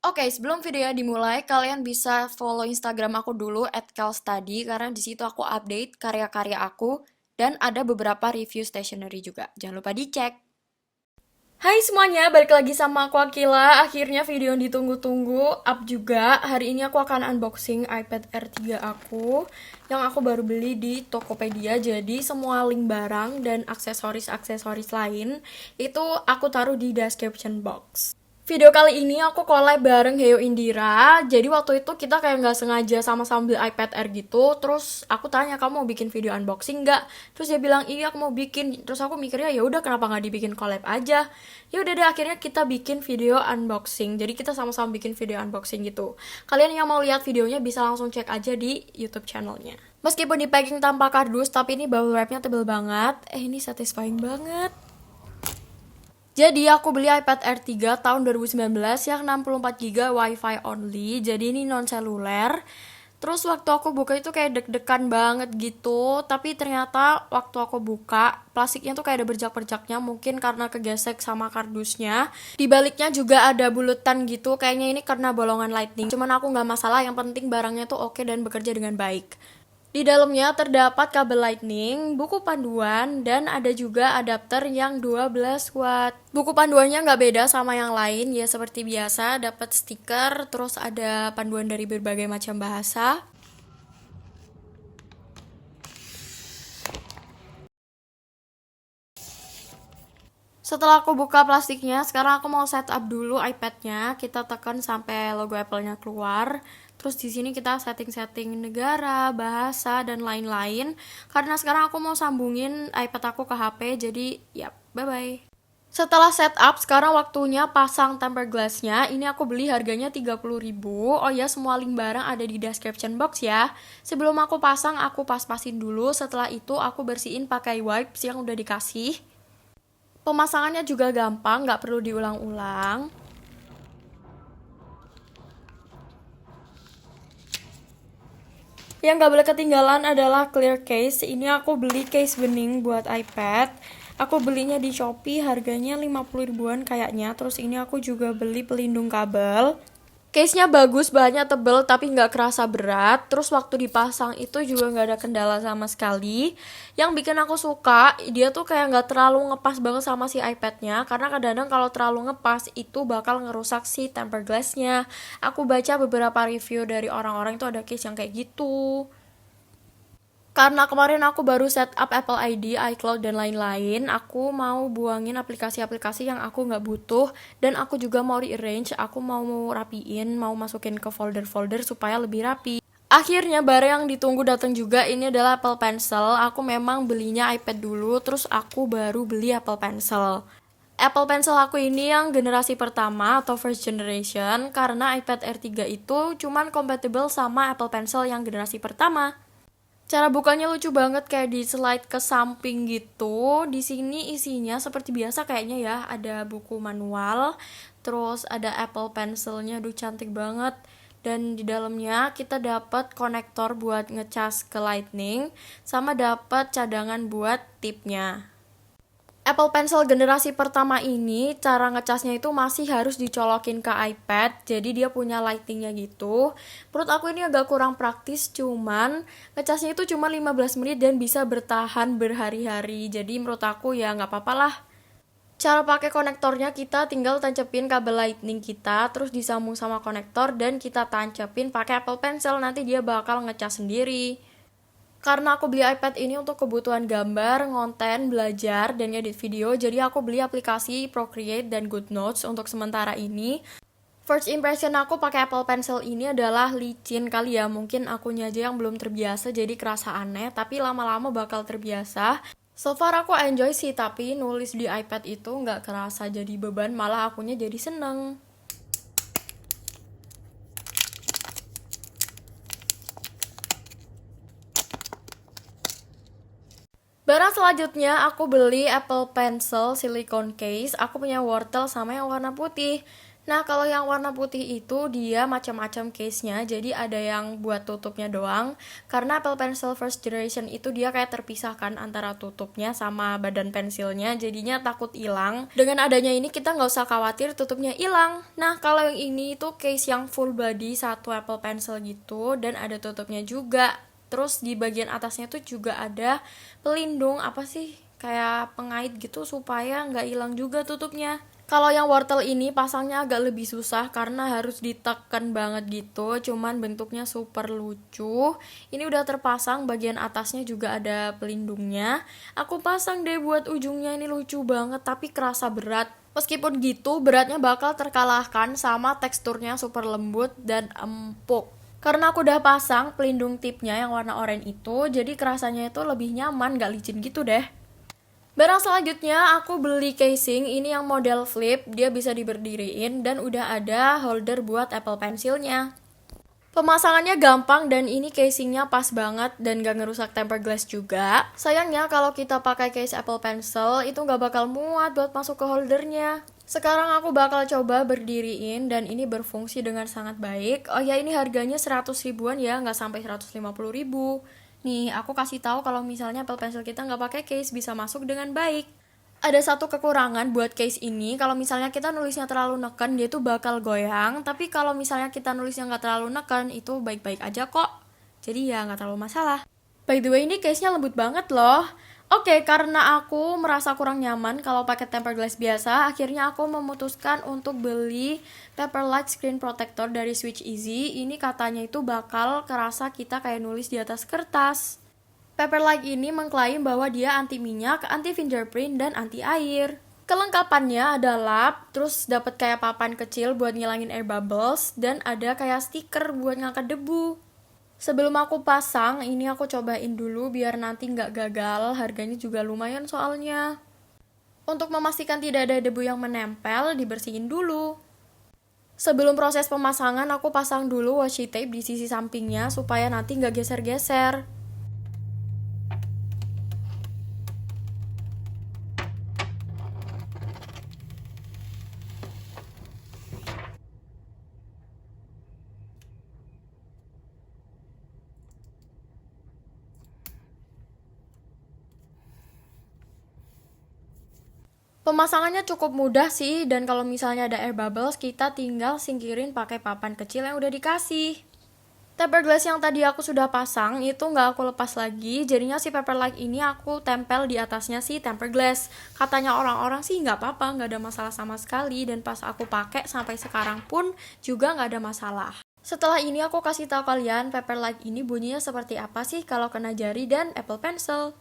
Oke, sebelum videonya dimulai, kalian bisa follow Instagram aku dulu @kalstudy karena di situ aku update karya-karya aku dan ada beberapa review stationery juga. Jangan lupa dicek. Hai semuanya, balik lagi sama aku Akila. Akhirnya video yang ditunggu-tunggu up juga. Hari ini aku akan unboxing iPad R3 aku yang aku baru beli di Tokopedia. Jadi semua link barang dan aksesoris-aksesoris lain itu aku taruh di description box. Video kali ini aku collab bareng Heyo Indira. Jadi waktu itu kita kayak nggak sengaja sama-sama beli iPad Air gitu. Terus aku tanya, kamu mau bikin video unboxing nggak? Terus dia bilang iya aku mau bikin. Terus aku mikirnya ya udah kenapa nggak dibikin collab aja? Ya udah deh akhirnya kita bikin video unboxing. Jadi kita sama-sama bikin video unboxing gitu. Kalian yang mau lihat videonya bisa langsung cek aja di YouTube channelnya. Meskipun di packing tanpa kardus, tapi ini bubble wrapnya tebel banget. Ini satisfying banget. Jadi aku beli iPad Air 3 tahun 2019 yang 64 GB WiFi only. Jadi ini non seluler. Terus waktu aku buka itu kayak deg-degan banget gitu. Tapi ternyata waktu aku buka plastiknya tuh kayak ada berjak-berjaknya. Mungkin karena kegesek sama kardusnya. Di baliknya juga ada bulutan gitu. Kayaknya ini karena bolongan lightning. Cuman aku nggak masalah. Yang penting barangnya tuh oke dan bekerja dengan baik. Di dalamnya terdapat kabel lightning, buku panduan, dan ada juga adapter yang 12 watt. Buku panduannya nggak beda sama yang lain, ya seperti biasa, dapat stiker, terus ada panduan dari berbagai macam bahasa. Setelah aku buka plastiknya, sekarang aku mau setup dulu iPad-nya. Kita tekan sampai logo Apple-nya keluar. Terus di sini kita setting-setting negara, bahasa, dan lain-lain. Karena sekarang aku mau sambungin iPad aku ke HP, jadi ya, bye-bye. Setelah setup, sekarang waktunya pasang tempered glass-nya. Ini aku beli harganya 30.000. Oh ya, semua link barang ada di description box ya. Sebelum aku pasang, aku pas-pasin dulu. Setelah itu aku bersihin pakai wipes yang udah dikasih. Pemasangannya juga gampang, nggak perlu diulang-ulang. Yang nggak boleh ketinggalan adalah clear case. Ini aku beli case bening buat iPad. Aku belinya di Shopee, harganya 50 ribuan kayaknya. Terus ini aku juga beli pelindung kabel. Case-nya bagus, bahannya tebel tapi nggak kerasa berat. Terus waktu dipasang itu juga nggak ada kendala sama sekali. Yang bikin aku suka, dia tuh kayak nggak terlalu ngepas banget sama si iPad-nya. Karena kadang-kadang kalau terlalu ngepas itu bakal ngerusak si tempered glass-nya. Aku baca beberapa review dari orang-orang itu ada case yang kayak gitu. Karena kemarin aku baru setup Apple ID, iCloud, dan lain-lain, aku mau buangin aplikasi-aplikasi yang aku nggak butuh, dan aku juga mau rearrange, aku mau rapiin, mau masukin ke folder-folder supaya lebih rapi. Akhirnya barang yang ditunggu datang juga, ini adalah Apple Pencil. Aku memang belinya iPad dulu, terus aku baru beli Apple Pencil. Apple Pencil aku ini yang generasi pertama atau first generation, karena iPad R3 itu cuman compatible sama Apple Pencil yang generasi pertama. Cara bukanya lucu banget kayak di slide ke samping gitu. Di sini isinya seperti biasa kayaknya ya, ada buku manual, terus ada Apple Pencilnya, aduh cantik banget. Dan di dalamnya kita dapat konektor buat ngecas ke Lightning, sama dapat cadangan buat tipnya. Apple Pencil generasi pertama ini cara ngecasnya itu masih harus dicolokin ke iPad, jadi dia punya lightingnya gitu. Menurut aku ini agak kurang praktis, cuman ngecasnya itu cuma 15 menit dan bisa bertahan berhari-hari, jadi menurut aku ya nggak apa-apa lah. Cara pakai konektornya kita tinggal tancepin kabel lightning kita, terus disambung sama konektor dan kita tancepin pakai Apple Pencil, nanti dia bakal ngecas sendiri. Karena aku beli iPad ini untuk kebutuhan gambar, ngonten, belajar, dan edit video, jadi aku beli aplikasi Procreate dan GoodNotes untuk sementara ini. First impression aku pakai Apple Pencil ini adalah licin kali ya, mungkin akunya aja yang belum terbiasa jadi kerasa aneh, tapi lama-lama bakal terbiasa. So far aku enjoy sih, tapi nulis di iPad itu nggak kerasa jadi beban, malah akunya jadi seneng. Barang selanjutnya aku beli Apple Pencil silicone case. Aku punya wortel sama yang warna putih. Nah, kalau yang warna putih itu dia macam-macam case-nya. Jadi ada yang buat tutupnya doang. Karena Apple Pencil First Generation itu dia kayak terpisahkan antara tutupnya sama badan pensilnya. Jadinya takut hilang. Dengan adanya ini kita nggak usah khawatir tutupnya hilang. Nah, kalau yang ini itu case yang full body satu Apple Pencil gitu dan ada tutupnya juga. Terus di bagian atasnya tuh juga ada pelindung apa sih? Kayak pengait gitu supaya nggak hilang juga tutupnya. Kalau yang wortel ini pasangnya agak lebih susah karena harus ditekan banget gitu, cuman bentuknya super lucu. Ini udah terpasang, bagian atasnya juga ada pelindungnya. Aku pasang deh buat ujungnya, ini lucu banget tapi kerasa berat. Meskipun gitu, beratnya bakal terkalahkan sama teksturnya super lembut dan empuk. Karena aku udah pasang pelindung tipnya yang warna oranye itu, jadi kerasanya itu lebih nyaman, gak licin gitu deh. Barang selanjutnya aku beli casing, ini yang model flip, dia bisa diberdiriin dan udah ada holder buat Apple Pencilnya. Pemasangannya gampang dan ini casingnya pas banget dan gak ngerusak tempered glass juga. Sayangnya kalau kita pakai case Apple Pencil itu gak bakal muat buat masuk ke holdernya. Sekarang aku bakal coba berdiriin dan ini berfungsi dengan sangat baik. Oh ya, ini harganya 100 ribuan ya, gak sampai 150 ribu. Nih, aku kasih tahu kalau misalnya Apple Pencil kita nggak pakai case bisa masuk dengan baik. Ada satu kekurangan buat case ini, kalau misalnya kita nulisnya terlalu neken, dia tuh bakal goyang. Tapi kalau misalnya kita nulisnya nggak terlalu neken, itu baik-baik aja kok. Jadi ya nggak terlalu masalah. By the way, ini case-nya lembut banget loh. Oke, karena aku merasa kurang nyaman kalau pakai tempered glass biasa, akhirnya aku memutuskan untuk beli Paperlike Screen Protector dari Switch Easy. Ini katanya itu bakal kerasa kita kayak nulis di atas kertas. Paperlike ini mengklaim bahwa dia anti minyak, anti fingerprint, dan anti air. Kelengkapannya adalah terus dapat kayak papan kecil buat ngilangin air bubbles dan ada kayak stiker buat ngangkat debu. Sebelum aku pasang, ini aku cobain dulu biar nanti nggak gagal, harganya juga lumayan soalnya. Untuk memastikan tidak ada debu yang menempel, dibersihin dulu. Sebelum proses pemasangan, aku pasang dulu washi tape di sisi sampingnya supaya nanti nggak geser-geser. Pemasangannya cukup mudah sih, dan kalau misalnya ada air bubbles, kita tinggal singkirin pakai papan kecil yang udah dikasih. Tempered glass yang tadi aku sudah pasang itu nggak aku lepas lagi, jadinya si Paperlike ini aku tempel di atasnya si tempered glass. Katanya orang-orang sih nggak apa-apa, nggak ada masalah sama sekali, dan pas aku pakai sampai sekarang pun juga nggak ada masalah. Setelah ini aku kasih tahu kalian Paperlike ini bunyinya seperti apa sih kalau kena jari dan Apple Pencil.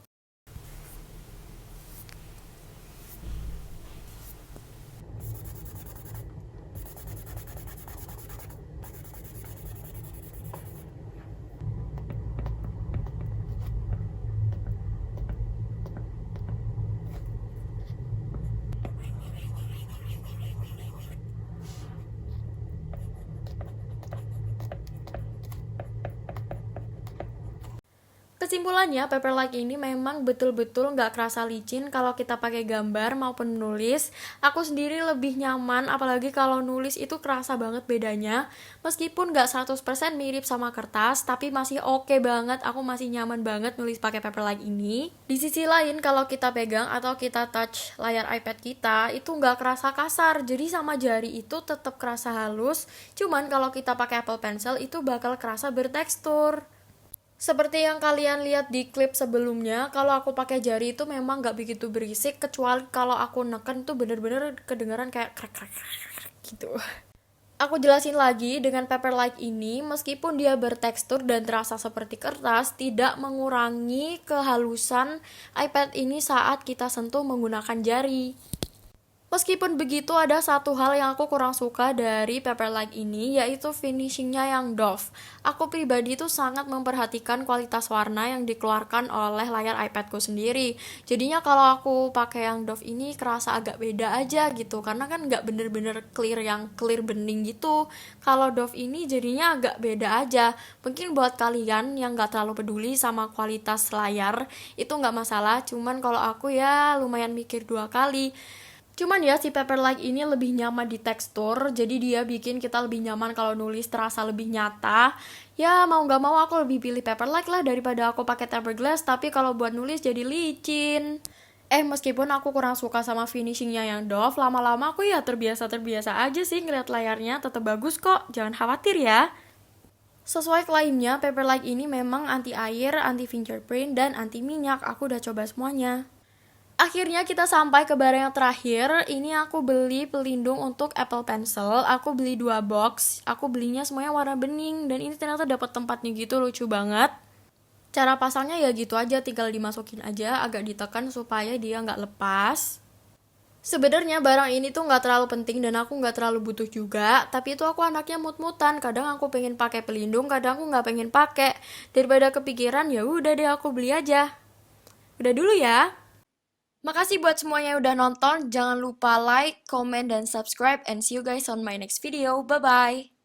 Kesimpulannya, Paperlike ini memang betul-betul nggak kerasa licin kalau kita pakai gambar maupun nulis. Aku sendiri lebih nyaman, apalagi kalau nulis itu kerasa banget bedanya. Meskipun nggak 100% mirip sama kertas, tapi masih oke banget. Aku masih nyaman banget nulis pakai Paperlike ini. Di sisi lain, kalau kita pegang atau kita touch layar iPad kita, itu nggak kerasa kasar. Jadi sama jari itu tetap kerasa halus. Cuman kalau kita pakai Apple Pencil, itu bakal kerasa bertekstur. Seperti yang kalian lihat di klip sebelumnya, kalau aku pakai jari itu memang gak begitu berisik, kecuali kalau aku neken tuh bener-bener kedengeran kayak krek gitu. Aku jelasin lagi, dengan Paperlike ini, meskipun dia bertekstur dan terasa seperti kertas, tidak mengurangi kehalusan iPad ini saat kita sentuh menggunakan jari. Meskipun begitu, ada satu hal yang aku kurang suka dari Paperlike ini, yaitu finishingnya yang doff. Aku pribadi tuh sangat memperhatikan kualitas warna yang dikeluarkan oleh layar iPadku sendiri. Jadinya kalau aku pakai yang doff ini kerasa agak beda aja gitu, karena kan nggak bener-bener clear yang clear bening gitu. Kalau doff ini jadinya agak beda aja. Mungkin buat kalian yang nggak terlalu peduli sama kualitas layar, itu nggak masalah. Cuman kalau aku ya lumayan mikir dua kali. Cuman ya si Paperlike ini lebih nyaman di tekstur, jadi dia bikin kita lebih nyaman kalau nulis, terasa lebih nyata. Ya mau nggak mau aku lebih pilih Paperlike lah daripada aku pakai Paperglass, tapi kalau buat nulis jadi licin. Meskipun aku kurang suka sama finishingnya yang doff, lama-lama aku ya terbiasa aja sih ngeliat layarnya, tetap bagus kok, jangan khawatir ya. Sesuai klaimnya, Paperlike ini memang anti air, anti fingerprint, dan anti minyak. Aku udah coba semuanya. Akhirnya kita sampai ke barang yang terakhir. Ini aku beli pelindung untuk Apple Pencil. Aku beli 2 box. Aku belinya semuanya warna bening. Dan ini ternyata dapat tempatnya gitu, lucu banget. Cara pasangnya ya gitu aja, tinggal dimasukin aja, agak ditekan supaya dia nggak lepas. Sebenarnya barang ini tuh nggak terlalu penting dan aku nggak terlalu butuh juga. Tapi itu aku anaknya mut-mutan. Kadang aku pengen pakai pelindung, kadang aku nggak pengen pakai. Daripada kepikiran, ya udah deh aku beli aja. Udah dulu ya. Makasih buat semuanya yang udah nonton. Jangan lupa like, comment, dan subscribe. And see you guys on my next video. Bye-bye.